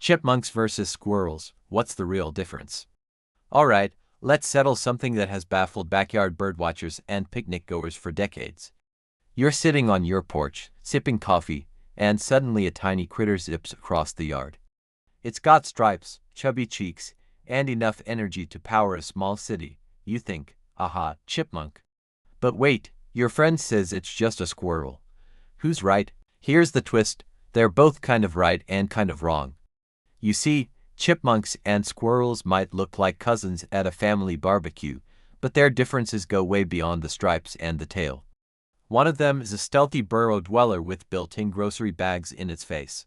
Chipmunks versus squirrels, what's the real difference? Alright, let's settle something that has baffled backyard birdwatchers and picnic goers for decades. You're sitting on your porch, sipping coffee, and suddenly a tiny critter zips across the yard. It's got stripes, chubby cheeks, and enough energy to power a small city. You think, aha, chipmunk. But wait, your friend says it's just a squirrel. Who's right? Here's the twist, they're both kind of right and kind of wrong. You see, chipmunks and squirrels might look like cousins at a family barbecue, but their differences go way beyond the stripes and the tail. One of them is a stealthy burrow dweller with built-in grocery bags in its face.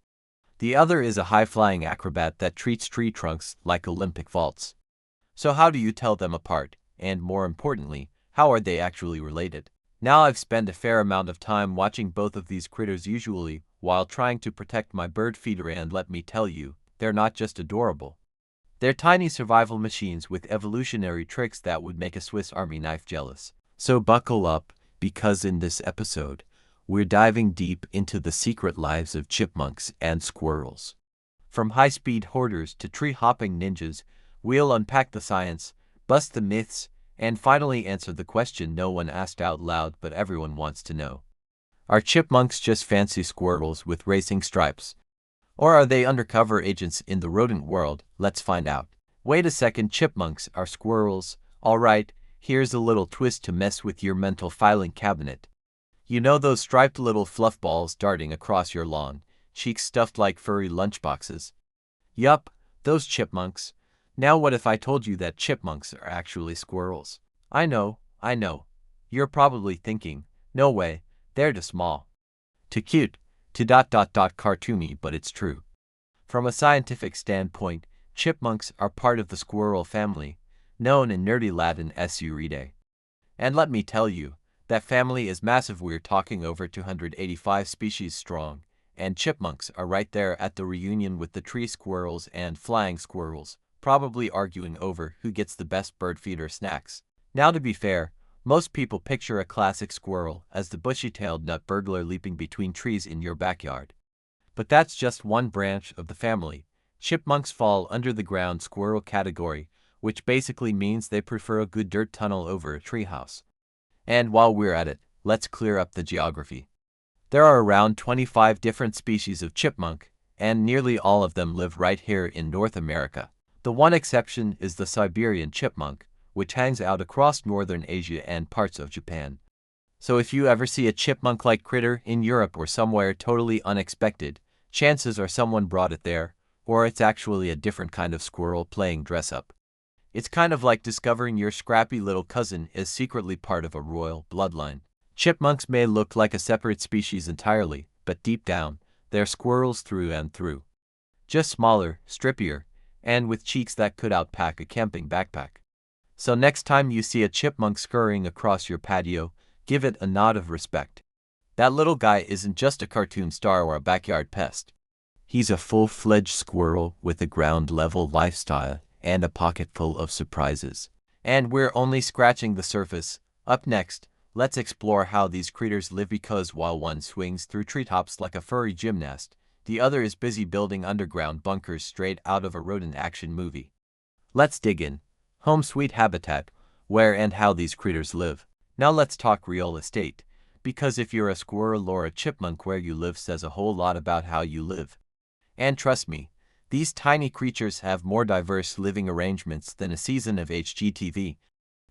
The other is a high-flying acrobat that treats tree trunks like Olympic vaults. So how do you tell them apart, and more importantly, how are they actually related? Now I've spent a fair amount of time watching both of these critters usually while trying to protect my bird feeder, and let me tell you, they're not just adorable. They're tiny survival machines with evolutionary tricks that would make a Swiss Army knife jealous. So buckle up, because in this episode, we're diving deep into the secret lives of chipmunks and squirrels. From high-speed hoarders to tree-hopping ninjas, we'll unpack the science, bust the myths, and finally answer the question no one asked out loud but everyone wants to know. Are chipmunks just fancy squirrels with racing stripes? Or are they undercover agents in the rodent world? Let's find out. Wait a second, chipmunks are squirrels. Alright, here's a little twist to mess with your mental filing cabinet. You know those striped little fluff balls darting across your lawn, cheeks stuffed like furry lunchboxes? Yup, those chipmunks. Now what if I told you that chipmunks are actually squirrels? I know. You're probably thinking, no way, they're too small, too cute, too cartoony, but it's true. From a scientific standpoint, chipmunks are part of the squirrel family, known in nerdy Latin as Squirrelidae. And let me tell you, that family is massive. We're talking over 285 species strong, and chipmunks are right there at the reunion with the tree squirrels and flying squirrels, probably arguing over who gets the best bird feeder snacks. Now to be fair, most people picture a classic squirrel as the bushy-tailed nut burglar leaping between trees in your backyard. But that's just one branch of the family. Chipmunks fall under the ground squirrel category, which basically means they prefer a good dirt tunnel over a treehouse. And while we're at it, let's clear up the geography. There are around 25 different species of chipmunk, and nearly all of them live right here in North America. The one exception is the Siberian chipmunk, which hangs out across northern Asia and parts of Japan. So if you ever see a chipmunk-like critter in Europe or somewhere totally unexpected, chances are someone brought it there, or it's actually a different kind of squirrel playing dress-up. It's kind of like discovering your scrappy little cousin is secretly part of a royal bloodline. Chipmunks may look like a separate species entirely, but deep down, they're squirrels through and through. Just smaller, strippier, and with cheeks that could outpack a camping backpack. So next time you see a chipmunk scurrying across your patio, give it a nod of respect. That little guy isn't just a cartoon star or a backyard pest. He's a full-fledged squirrel with a ground-level lifestyle and a pocket full of surprises. And we're only scratching the surface. Up next, let's explore how these critters live, because while one swings through treetops like a furry gymnast, the other is busy building underground bunkers straight out of a rodent action movie. Let's dig in. Home sweet habitat, where and how these critters live. Now let's talk real estate, because if you're a squirrel or a chipmunk, where you live says a whole lot about how you live. And trust me, these tiny creatures have more diverse living arrangements than a season of HGTV.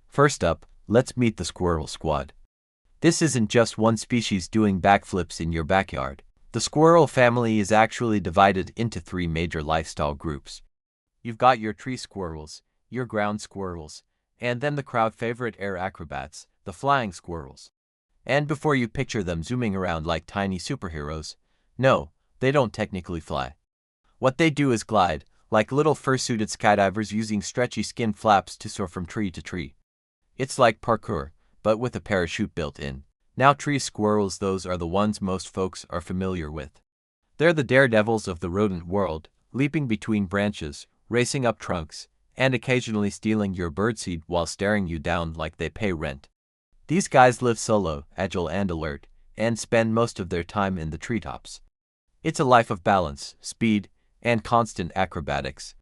First up, let's meet the squirrel squad. This isn't just one species doing backflips in your backyard. The squirrel family is actually divided into three major lifestyle groups. You've got your tree squirrels, your ground squirrels, and then the crowd favorite air acrobats, the flying squirrels. And before you picture them zooming around like tiny superheroes, no, they don't technically fly. What they do is glide, like little fursuited skydivers using stretchy skin flaps to soar from tree to tree. It's like parkour, but with a parachute built in. Now tree squirrels, those are the ones most folks are familiar with. They're the daredevils of the rodent world, leaping between branches, racing up trunks, and occasionally stealing your birdseed while staring you down like they pay rent. These guys live solo, agile and alert, and spend most of their time in the treetops. It's a life of balance, speed, and constant acrobatics.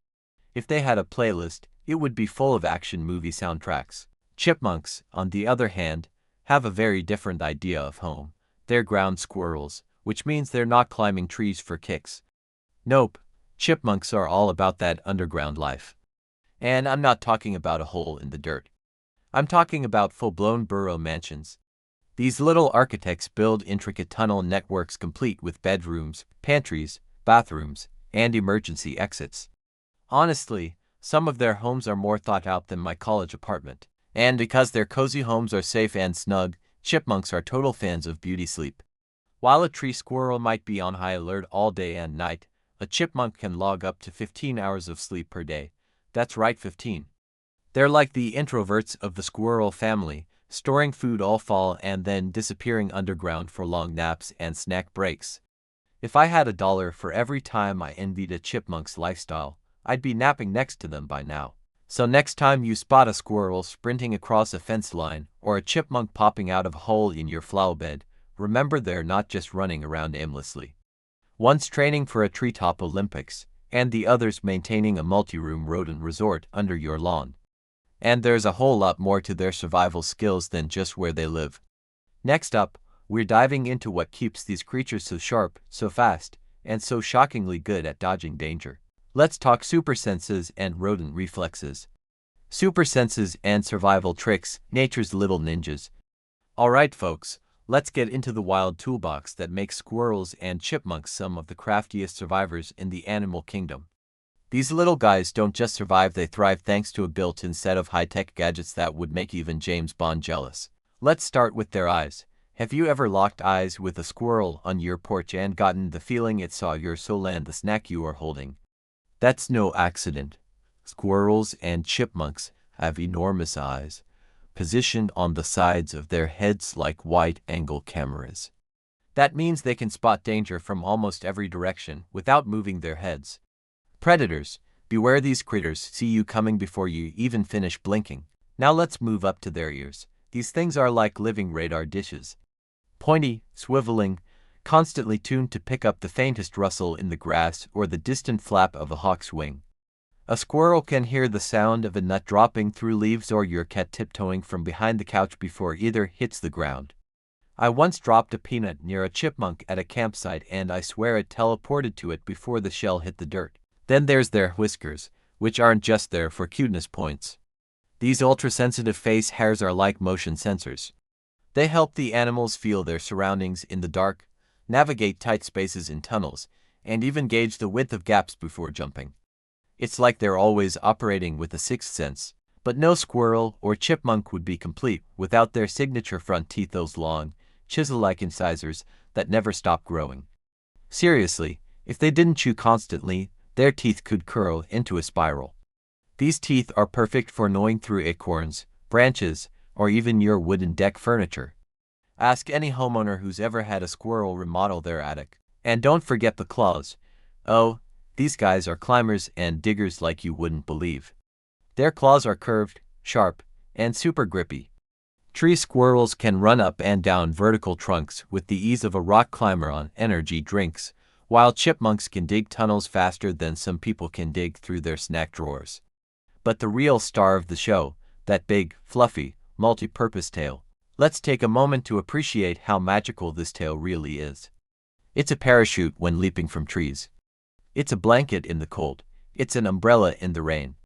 If they had a playlist, it would be full of action movie soundtracks. Chipmunks, on the other hand, have a very different idea of home. They're ground squirrels, which means they're not climbing trees for kicks. Nope, chipmunks are all about that underground life. And I'm not talking about a hole in the dirt. I'm talking about full-blown burrow mansions. These little architects build intricate tunnel networks complete with bedrooms, pantries, bathrooms, and emergency exits. Honestly, some of their homes are more thought out than my college apartment. And because their cozy homes are safe and snug, chipmunks are total fans of beauty sleep. While a tree squirrel might be on high alert all day and night, a chipmunk can log up to 15 hours of sleep per day. That's right, 15. They're like the introverts of the squirrel family, storing food all fall and then disappearing underground for long naps and snack breaks. If I had $1 for every time I envied a chipmunk's lifestyle, I'd be napping next to them by now. So next time you spot a squirrel sprinting across a fence line or a chipmunk popping out of a hole in your flower bed, remember they're not just running around aimlessly. One's training for a treetop Olympics, and the other's maintaining a multi-room rodent resort under your lawn. And there's a whole lot more to their survival skills than just where they live. Next up, we're diving into what keeps these creatures so sharp, so fast, and so shockingly good at dodging danger. Let's talk super senses and rodent reflexes. Super senses and survival tricks, nature's little ninjas. Alright folks, let's get into the wild toolbox that makes squirrels and chipmunks some of the craftiest survivors in the animal kingdom. These little guys don't just survive, they thrive thanks to a built-in set of high-tech gadgets that would make even James Bond jealous. Let's start with their eyes. Have you ever locked eyes with a squirrel on your porch and gotten the feeling it saw your soul and the snack you are holding? That's no accident. Squirrels and chipmunks have enormous eyes, positioned on the sides of their heads like wide-angle cameras. That means they can spot danger from almost every direction without moving their heads. Predators, beware, these critters see you coming before you even finish blinking. Now let's move up to their ears. These things are like living radar dishes. Pointy, swiveling, constantly tuned to pick up the faintest rustle in the grass or the distant flap of a hawk's wing. A squirrel can hear the sound of a nut dropping through leaves or your cat tiptoeing from behind the couch before either hits the ground. I once dropped a peanut near a chipmunk at a campsite and I swear it teleported to it before the shell hit the dirt. Then there's their whiskers, which aren't just there for cuteness points. These ultra-sensitive face hairs are like motion sensors. They help the animals feel their surroundings in the dark, navigate tight spaces in tunnels, and even gauge the width of gaps before jumping. It's like they're always operating with a sixth sense. But no squirrel or chipmunk would be complete without their signature front teeth, those long, chisel-like incisors that never stop growing. Seriously, if they didn't chew constantly, their teeth could curl into a spiral. These teeth are perfect for gnawing through acorns, branches, or even your wooden deck furniture. Ask any homeowner who's ever had a squirrel remodel their attic. And don't forget the claws. Oh, these guys are climbers and diggers like you wouldn't believe. Their claws are curved, sharp, and super grippy. Tree squirrels can run up and down vertical trunks with the ease of a rock climber on energy drinks, while chipmunks can dig tunnels faster than some people can dig through their snack drawers. But the real star of the show, that big, fluffy, multi-purpose tail. Let's take a moment to appreciate how magical this tail really is. It's a parachute when leaping from trees. It's a blanket in the cold. It's an umbrella in the rain.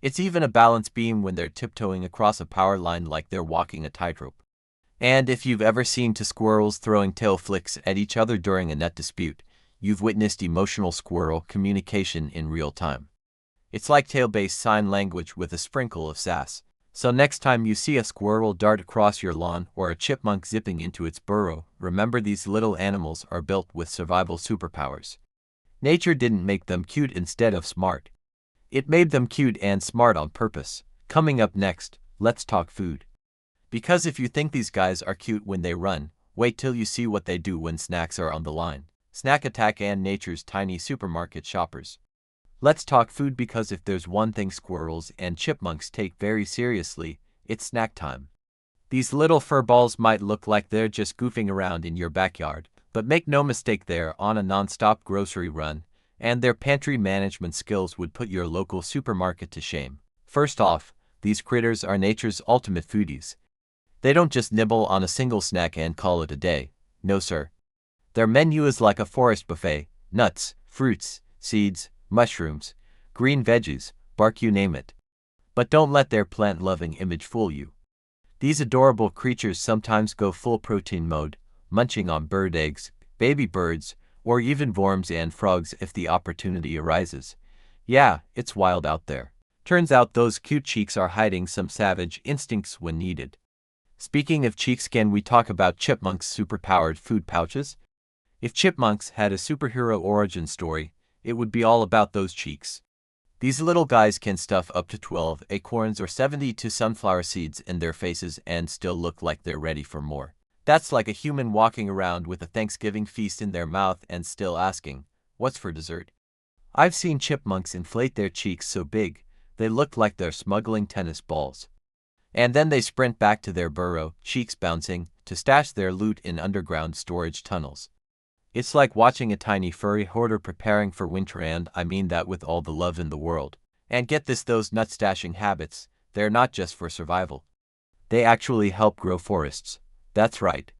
It's even a balance beam when they're tiptoeing across a power line like they're walking a tightrope. And if you've ever seen two squirrels throwing tail flicks at each other during a nut dispute, you've witnessed emotional squirrel communication in real time. It's like tail-based sign language with a sprinkle of sass. So next time you see a squirrel dart across your lawn or a chipmunk zipping into its burrow, remember these little animals are built with survival superpowers. Nature didn't make them cute instead of smart. It made them cute and smart on purpose. Coming up next, let's talk food. Because if you think these guys are cute when they run, wait till you see what they do when snacks are on the line. Snack attack and nature's tiny supermarket shoppers. Let's talk food, because if there's one thing squirrels and chipmunks take very seriously, it's snack time. These little furballs might look like they're just goofing around in your backyard, but make no mistake, they're on a non-stop grocery run, And their pantry management skills would put your local supermarket to shame. First off, these critters are nature's ultimate foodies. They don't just nibble on a single snack and call it a day. No sir. Their menu is like a forest buffet: nuts, fruits, seeds, mushrooms, green veggies, bark, you name it. But don't let their plant-loving image fool you. These adorable creatures sometimes go full protein mode, munching on bird eggs, baby birds, or even worms and frogs if the opportunity arises. Yeah, it's wild out there. Turns out those cute cheeks are hiding some savage instincts when needed. Speaking of cheeks, can we talk about Chipmunk's superpowered food pouches? If Chipmunks had a superhero origin story, it would be all about those cheeks. These little guys can stuff up to 12 acorns or 72 sunflower seeds in their faces and still look like they're ready for more. That's like a human walking around with a Thanksgiving feast in their mouth and still asking, "What's for dessert?" I've seen chipmunks inflate their cheeks so big, they look like they're smuggling tennis balls. And then they sprint back to their burrow, cheeks bouncing, to stash their loot in underground storage tunnels. It's like watching a tiny furry hoarder preparing for winter, and I mean that with all the love in the world. And get this, those nut stashing habits, they're not just for survival. They actually help grow forests. That's right.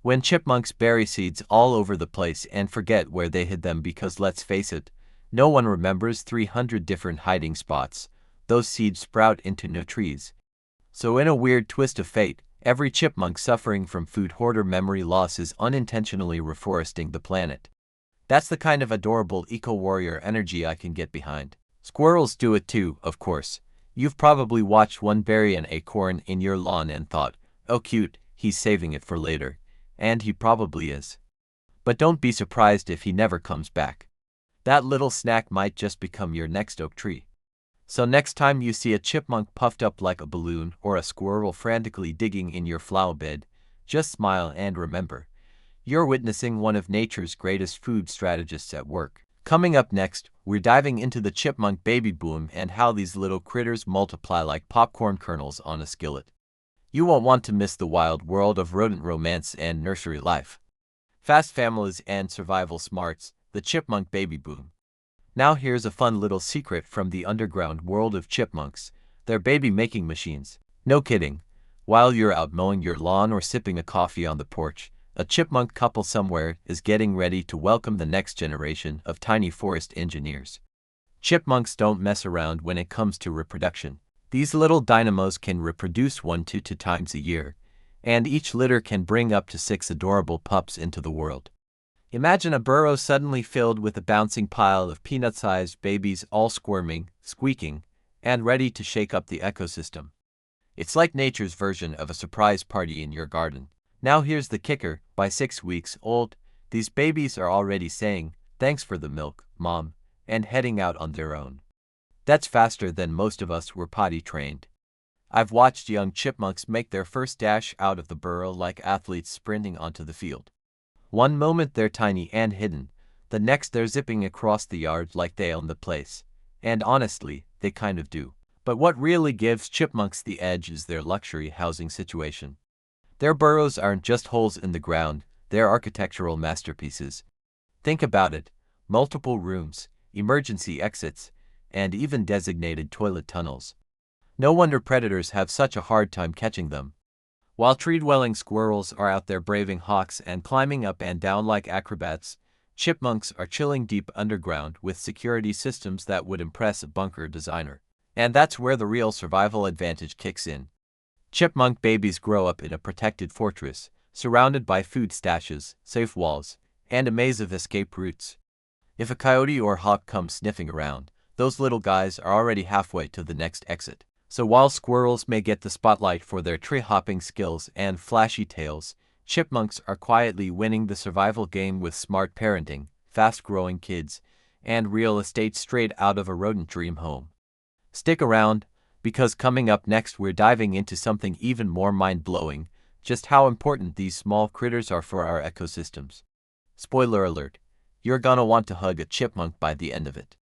When chipmunks bury seeds all over the place and forget where they hid them, because let's face it, no one remembers 300 different hiding spots, those seeds sprout into new trees. So in a weird twist of fate, every chipmunk suffering from food hoarder memory loss is unintentionally reforesting the planet. That's the kind of adorable eco-warrior energy I can get behind. Squirrels do it too, of course. You've probably watched one bury an acorn in your lawn and thought, "Oh cute, he's saving it for later." And he probably is. But don't be surprised if he never comes back. That little snack might just become your next oak tree. So next time you see a chipmunk puffed up like a balloon or a squirrel frantically digging in your flower bed, just smile and remember, you're witnessing one of nature's greatest food strategists at work. Coming up next, we're diving into the chipmunk baby boom and how these little critters multiply like popcorn kernels on a skillet. You won't want to miss the wild world of rodent romance and nursery life. Fast families and survival smarts, the chipmunk baby boom. Now here's a fun little secret from the underground world of chipmunks: they're baby-making machines. No kidding. While you're out mowing your lawn or sipping a coffee on the porch, a chipmunk couple somewhere is getting ready to welcome the next generation of tiny forest engineers. Chipmunks don't mess around when it comes to reproduction. These little dynamos can reproduce 1 to 2 times a year, and each litter can bring up to 6 adorable pups into the world. Imagine a burrow suddenly filled with a bouncing pile of peanut-sized babies, all squirming, squeaking, and ready to shake up the ecosystem. It's like nature's version of a surprise party in your garden. Now here's the kicker: by 6 weeks old, these babies are already saying, "Thanks for the milk, Mom," and heading out on their own. That's faster than most of us were potty trained. I've watched young chipmunks make their first dash out of the burrow like athletes sprinting onto the field. One moment they're tiny and hidden, the next they're zipping across the yard like they own the place. And honestly, they kind of do. But what really gives chipmunks the edge is their luxury housing situation. Their burrows aren't just holes in the ground, they're architectural masterpieces. Think about it: multiple rooms, emergency exits, and even designated toilet tunnels. No wonder predators have such a hard time catching them. While tree-dwelling squirrels are out there braving hawks and climbing up and down like acrobats, chipmunks are chilling deep underground with security systems that would impress a bunker designer. And that's where the real survival advantage kicks in. Chipmunk babies grow up in a protected fortress, surrounded by food stashes, safe walls, and a maze of escape routes. If a coyote or hawk comes sniffing around, those little guys are already halfway to the next exit. So while squirrels may get the spotlight for their tree-hopping skills and flashy tails, chipmunks are quietly winning the survival game with smart parenting, fast-growing kids, and real estate straight out of a rodent dream home. Stick around, because coming up next we're diving into something even more mind-blowing: just how important these small critters are for our ecosystems. Spoiler alert, you're gonna want to hug a chipmunk by the end of it.